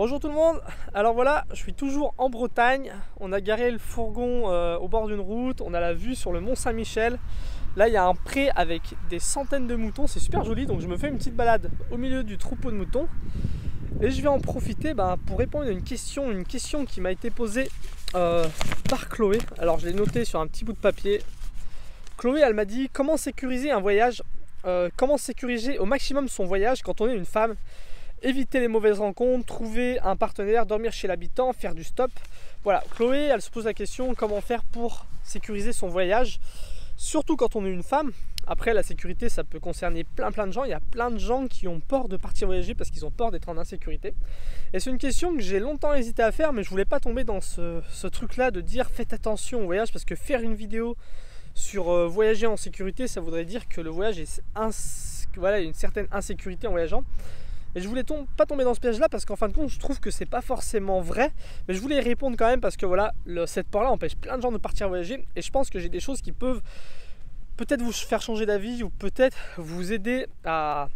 Bonjour tout le monde, alors voilà, je suis toujours en Bretagne, on a garé le fourgon au bord d'une route, on a la vue sur le mont Saint-Michel. Là il y a un pré avec des centaines de moutons, c'est super joli, donc je me fais une petite balade au milieu du troupeau de moutons. Et je vais en profiter pour répondre à une question qui m'a été posée par Chloé. Alors je l'ai noté sur un petit bout de papier. Chloé elle m'a dit comment sécuriser un voyage, comment sécuriser au maximum son voyage quand on est une femme. Éviter les mauvaises rencontres, trouver un partenaire, dormir chez l'habitant, faire du stop. Voilà, Chloé, elle se pose la question comment faire pour sécuriser son voyage, surtout quand on est une femme. Après, la sécurité, ça peut concerner plein de gens. Il y a plein de gens qui ont peur de partir voyager parce qu'ils ont peur d'être en insécurité. Et c'est une question que j'ai longtemps hésité à faire, mais je voulais pas tomber dans ce truc-là de dire faites attention au voyage, parce que faire une vidéo sur voyager en sécurité, ça voudrait dire que le voyage est voilà, une certaine insécurité en voyageant. Et je voulais pas tomber dans ce piège là parce qu'en fin de compte je trouve que c'est pas forcément vrai, mais je voulais y répondre quand même parce que voilà, cette peur là empêche plein de gens de partir voyager et je pense que j'ai des choses qui peuvent peut-être vous faire changer d'avis ou peut-être vous aider à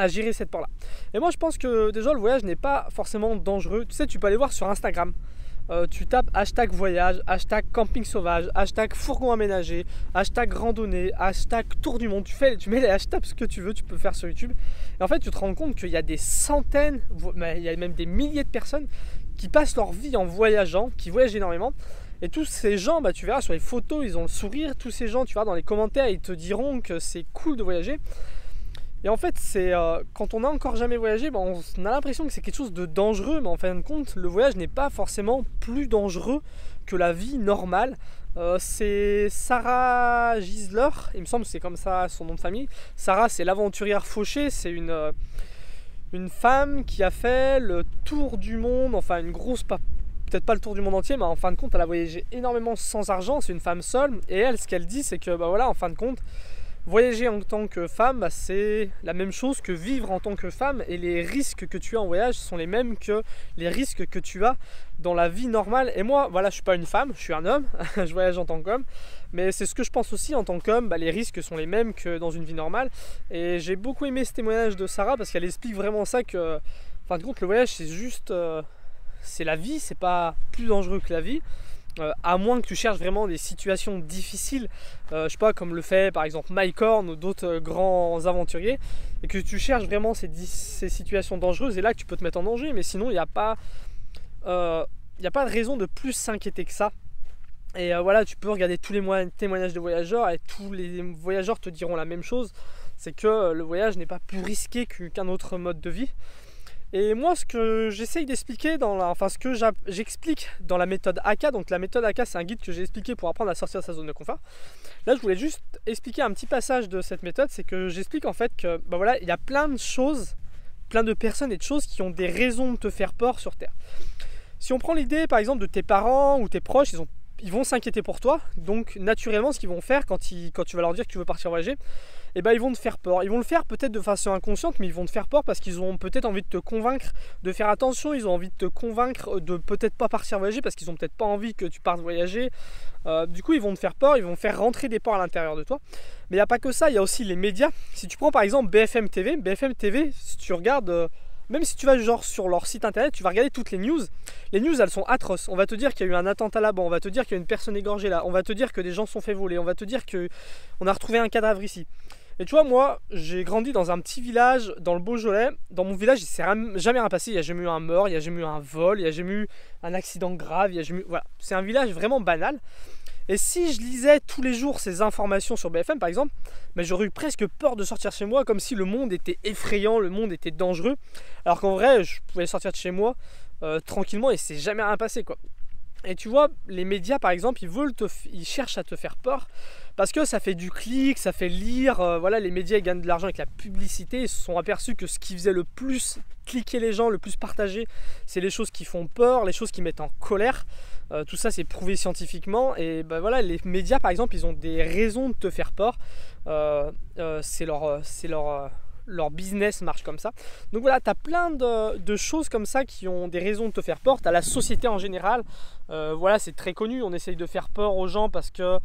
gérer cette peur là. Et moi je pense que déjà le voyage n'est pas forcément dangereux. Tu sais, tu peux aller voir sur Instagram. Tu tapes hashtag voyage, hashtag camping sauvage, hashtag fourgon aménagé, hashtag randonnée, hashtag tour du monde. Tu mets les hashtags ce que tu veux, tu peux faire sur YouTube. Et en fait, tu te rends compte qu'il y a des centaines, il y a même des milliers de personnes qui passent leur vie en voyageant, qui voyagent énormément. Et tous ces gens, tu verras sur les photos, ils ont le sourire. Tous ces gens, tu verras dans les commentaires, ils te diront que c'est cool de voyager. Et en fait, c'est quand on n'a encore jamais voyagé, on a l'impression que c'est quelque chose de dangereux, mais en fin de compte, le voyage n'est pas forcément plus dangereux que la vie normale. C'est Sarah Gisler, il me semble que c'est comme ça son nom de famille. Sarah, c'est l'aventurière fauchée, c'est une femme qui a fait le tour du monde, enfin une grosse, peut-être pas le tour du monde entier, mais en fin de compte, elle a voyagé énormément sans argent, c'est une femme seule. Et elle, ce qu'elle dit, c'est que voilà, en fin de compte, voyager en tant que femme, c'est la même chose que vivre en tant que femme et les risques que tu as en voyage sont les mêmes que les risques que tu as dans la vie normale. Et moi, voilà, je suis pas une femme, je suis un homme, je voyage en tant qu'homme, mais c'est ce que je pense aussi en tant qu'homme, les risques sont les mêmes que dans une vie normale. Et j'ai beaucoup aimé ce témoignage de Sarah parce qu'elle explique vraiment ça que, en fin de compte, le voyage c'est juste, c'est la vie, c'est pas plus dangereux que la vie. À moins que tu cherches vraiment des situations difficiles, je sais pas, comme le fait par exemple Mike Horn ou d'autres grands aventuriers, et que tu cherches vraiment ces situations dangereuses, et là que tu peux te mettre en danger, mais sinon il n'y a pas de raison de plus s'inquiéter que ça. Et voilà, tu peux regarder tous les témoignages de voyageurs, et tous les voyageurs te diront la même chose, c'est que le voyage n'est pas plus risqué qu'un autre mode de vie. Et moi, ce que j'essaye d'expliquer ce que j'explique dans la méthode ACA, donc la méthode ACA, c'est un guide que j'ai expliqué pour apprendre à sortir de sa zone de confort. Là, je voulais juste expliquer un petit passage de cette méthode, c'est que j'explique en fait que voilà, il y a plein de choses, plein de personnes et de choses qui ont des raisons de te faire peur sur Terre. Si on prend l'idée, par exemple, de tes parents ou tes proches, ils vont s'inquiéter pour toi, donc naturellement, ce qu'ils vont faire quand tu vas leur dire que tu veux partir voyager, ils vont te faire peur. Ils vont le faire peut-être de façon inconsciente, mais ils vont te faire peur parce qu'ils ont peut-être envie de te convaincre de faire attention, ils ont envie de te convaincre de peut-être pas partir voyager parce qu'ils ont peut-être pas envie que tu partes voyager. Du coup, ils vont te faire peur, ils vont faire rentrer des peurs à l'intérieur de toi. Mais il n'y a pas que ça, il y a aussi les médias. Si tu prends par exemple BFM TV, si tu regardes... même si tu vas sur leur site internet, tu vas regarder toutes les news. Les news, elles sont atroces. On va te dire qu'il y a eu un attentat là-bas, on va te dire qu'il y a une personne égorgée là, on va te dire que des gens se sont fait voler, on va te dire qu'on a retrouvé un cadavre ici. Et tu vois, moi, j'ai grandi dans un petit village dans le Beaujolais. Dans mon village, il ne s'est jamais rien passé. Il n'y a jamais eu un mort, il n'y a jamais eu un vol, il n'y a jamais eu un accident grave. Voilà. C'est un village vraiment banal. Et si je lisais tous les jours ces informations sur BFM par exemple, j'aurais eu presque peur de sortir chez moi, comme si le monde était effrayant, le monde était dangereux. Alors qu'en vrai, je pouvais sortir de chez moi tranquillement et c'est jamais rien passé quoi. Et tu vois, les médias par exemple, ils cherchent à te faire peur parce que ça fait du clic, ça fait lire. Voilà, les médias ils gagnent de l'argent avec la publicité. Ils se sont aperçus que ce qui faisait le plus cliquer les gens, le plus partager, c'est les choses qui font peur, les choses qui mettent en colère. Tout ça c'est prouvé scientifiquement. Et voilà, les médias par exemple, ils ont des raisons de te faire peur. Leur business marche comme ça. Donc voilà, tu as plein de choses comme ça qui ont des raisons de te faire peur. Tu as la société en général. Voilà, c'est très connu. On essaye de faire peur aux gens parce que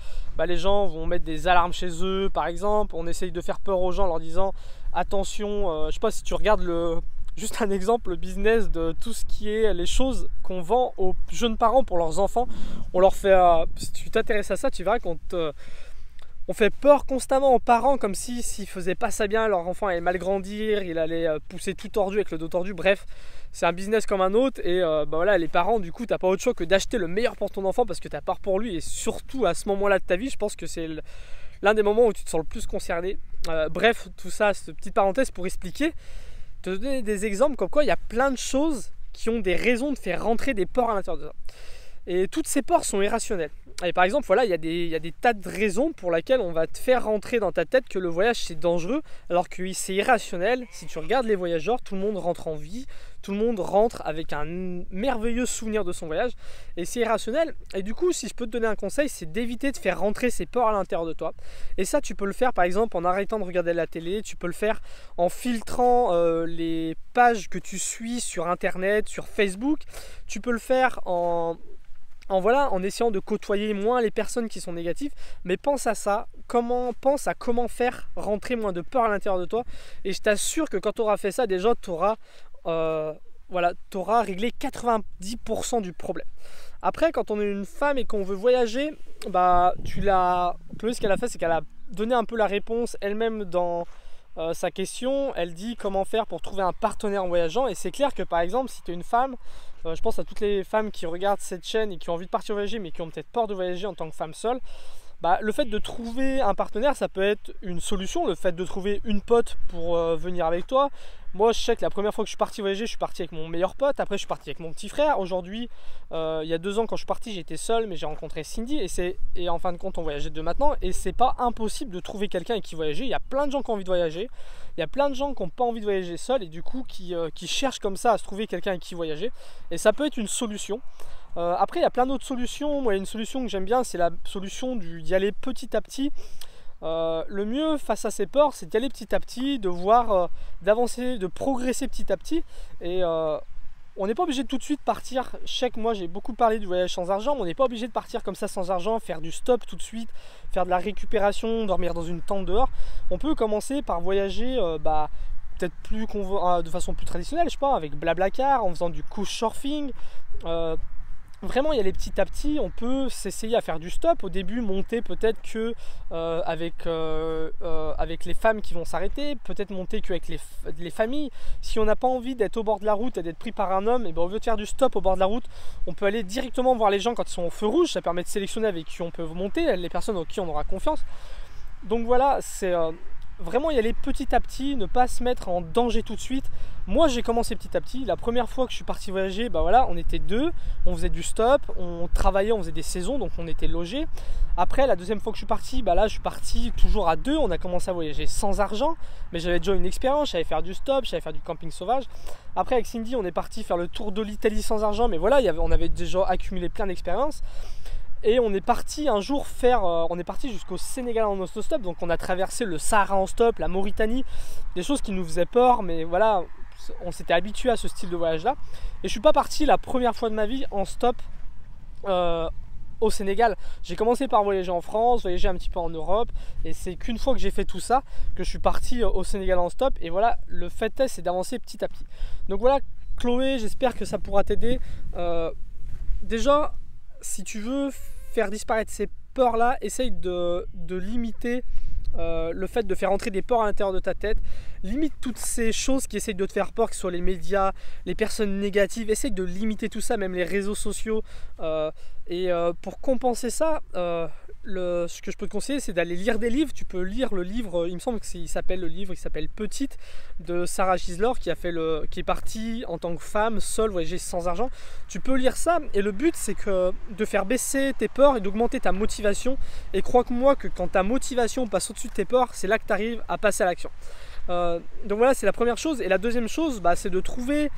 les gens vont mettre des alarmes chez eux, par exemple. On essaye de faire peur aux gens en leur disant attention, je sais pas si tu regardes juste un exemple business de tout ce qui est les choses qu'on vend aux jeunes parents pour leurs enfants. On leur fait, si tu t'intéresses à ça, tu verras on fait peur constamment aux parents comme si s'ils faisaient pas ça bien, leur enfant allait mal grandir, il allait pousser tout tordu avec le dos tordu. Bref, c'est un business comme un autre et voilà, les parents, du coup, t'as pas autre choix que d'acheter le meilleur pour ton enfant parce que t'as peur pour lui et surtout à ce moment-là de ta vie, je pense que c'est l'un des moments où tu te sens le plus concerné. Bref, tout ça, cette petite parenthèse pour expliquer, te donner des exemples comme quoi il y a plein de choses qui ont des raisons de faire rentrer des peurs à l'intérieur de ça. Et toutes ces peurs sont irrationnelles. Et par exemple, voilà, il y a des tas de raisons pour lesquelles on va te faire rentrer dans ta tête que le voyage c'est dangereux, alors que oui, c'est irrationnel. Si tu regardes les voyageurs, tout le monde rentre en vie, tout le monde rentre avec un merveilleux souvenir de son voyage, et c'est irrationnel. Et du coup, si je peux te donner un conseil, c'est d'éviter de faire rentrer ces peurs à l'intérieur de toi. Et ça, tu peux le faire par exemple en arrêtant de regarder la télé, tu peux le faire en filtrant les pages que tu suis sur Internet, sur Facebook, tu peux le faire en essayant de côtoyer moins les personnes qui sont négatives, mais pense à ça, pense à comment faire rentrer moins de peur à l'intérieur de toi, et je t'assure que quand tu auras fait ça, déjà tu auras réglé 90% du problème. Après, quand on est une femme et qu'on veut voyager, Chloé, ce qu'elle a fait, c'est qu'elle a donné un peu la réponse elle-même dans sa question. Elle dit comment faire pour trouver un partenaire en voyageant, et c'est clair que par exemple, si tu es une femme, je pense à toutes les femmes qui regardent cette chaîne et qui ont envie de partir voyager mais qui ont peut-être peur de voyager en tant que femme seule, le fait de trouver un partenaire, ça peut être une solution. Le fait de trouver une pote pour venir avec toi. Moi, je sais que la première fois que je suis parti voyager, je suis parti avec mon meilleur pote. Après, je suis parti avec mon petit frère. Aujourd'hui, il y a 2 ans, quand je suis parti, j'étais seul, mais j'ai rencontré Cindy. Et en fin de compte, on voyageait de maintenant. Et c'est pas impossible de trouver quelqu'un avec qui voyager. Il y a plein de gens qui ont envie de voyager. Il y a plein de gens qui n'ont pas envie de voyager seuls et du coup qui cherchent comme ça à se trouver quelqu'un avec qui voyager. Et ça peut être une solution. Après, il y a plein d'autres solutions. Moi, il y a une solution que j'aime bien, c'est la solution d'y aller petit à petit. Le mieux face à ces peurs, c'est d'y aller petit à petit, de voir, d'avancer, de progresser petit à petit. Et on n'est pas obligé de tout de suite partir. Je sais que moi j'ai beaucoup parlé du voyage sans argent, mais on n'est pas obligé de partir comme ça sans argent, faire du stop tout de suite, faire de la récupération, dormir dans une tente dehors. On peut commencer par voyager peut-être de façon plus traditionnelle, je sais pas, avec Blablacar, en faisant du couchsurfing. Vraiment y aller petit à petit, on peut s'essayer à faire du stop. Au début, monter peut-être que avec les femmes qui vont s'arrêter, peut-être monter qu'avec les familles. Si on n'a pas envie d'être au bord de la route et d'être pris par un homme, et au lieu de faire du stop au bord de la route, on peut aller directement voir les gens quand ils sont au feu rouge. Ça permet de sélectionner avec qui on peut monter, les personnes en qui on aura confiance. Donc voilà, c'est vraiment y aller petit à petit, ne pas se mettre en danger tout de suite. Moi j'ai commencé petit à petit. La première fois que je suis parti voyager, on était 2, on faisait du stop, on travaillait, on faisait des saisons, donc on était logés. Après la deuxième fois que je suis parti, là je suis parti toujours à 2, on a commencé à voyager sans argent, mais j'avais déjà une expérience, j'allais faire du stop, j'allais faire du camping sauvage. Après avec Cindy on est parti faire le tour de l'Italie sans argent, mais voilà, on avait déjà accumulé plein d'expériences. Et on est parti un jour on est parti jusqu'au Sénégal en autostop, donc on a traversé le Sahara en stop, la Mauritanie, des choses qui nous faisaient peur, mais voilà, on s'était habitué à ce style de voyage là. Et je suis pas parti la première fois de ma vie en stop au Sénégal. J'ai commencé par voyager en France, voyager un petit peu en Europe, et c'est qu'une fois que j'ai fait tout ça que je suis parti au Sénégal en stop. Et voilà, le fait est, c'est d'avancer petit à petit. Donc voilà Chloé, j'espère que ça pourra t'aider. Déjà, si tu veux faire disparaître ces peurs là, essaye de limiter le fait de faire entrer des peurs à l'intérieur de ta tête. Limite toutes ces choses qui essayent de te faire peur, que ce soit les médias, les personnes négatives. Essaye de limiter tout ça, même les réseaux sociaux. Pour compenser ça, ce que je peux te conseiller, c'est d'aller lire des livres. Tu peux lire le livre, il me semble qu'il s'appelle Petite de Sarah Gisler, qui est partie en tant que femme seule voyager sans argent. Tu peux lire ça, et le but c'est de faire baisser tes peurs et d'augmenter ta motivation. Et crois-moi que quand ta motivation passe au-dessus de tes peurs, c'est là que tu arrives à passer à l'action. Donc voilà, c'est la première chose. Et la deuxième chose, c'est de trouver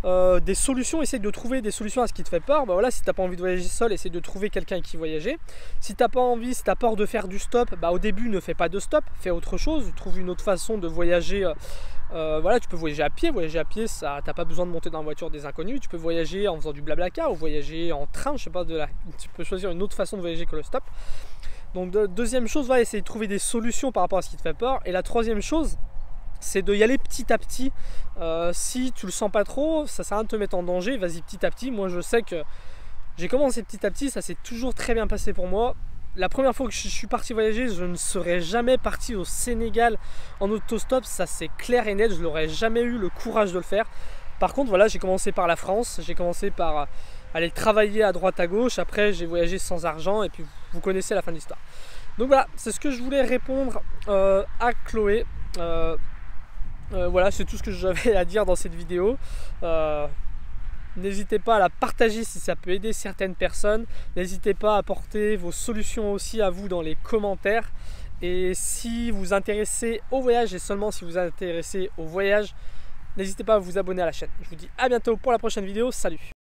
des solutions. Essaye de trouver des solutions à ce qui te fait peur. Voilà, si tu n'as pas envie de voyager seul, essaye de trouver quelqu'un avec qui voyager. Si tu n'as pas envie, si tu as peur de faire du stop, au début ne fais pas de stop, fais autre chose. Trouve une autre façon de voyager. Voilà, tu peux voyager à pied. Voyager à pied, ça, t'as pas besoin de monter dans la voiture des inconnus. Tu peux voyager en faisant du Blablacar ou voyager en train. Je sais pas, tu peux choisir une autre façon de voyager que le stop. Donc deuxième chose, essayer de trouver des solutions par rapport à ce qui te fait peur. Et la troisième chose, c'est d'y aller petit à petit. Si tu le sens pas trop, ça sert à rien de te mettre en danger, vas-y petit à petit. Moi je sais que j'ai commencé petit à petit, ça s'est toujours très bien passé pour moi. La première fois que je suis parti voyager, je ne serais jamais parti au Sénégal en autostop, ça c'est clair et net, je n'aurais jamais eu le courage de le faire. Par contre voilà, j'ai commencé par la France, j'ai commencé par aller travailler à droite à gauche, après j'ai voyagé sans argent et puis vous connaissez la fin de l'histoire. Donc voilà, c'est ce que je voulais répondre à Chloé. Voilà, c'est tout ce que j'avais à dire dans cette vidéo. N'hésitez pas à la partager si ça peut aider certaines personnes. N'hésitez pas à apporter vos solutions aussi à vous dans les commentaires. Et si vous vous intéressez au voyage, et seulement si vous vous intéressez au voyage, n'hésitez pas à vous abonner à la chaîne. Je vous dis à bientôt pour la prochaine vidéo. Salut!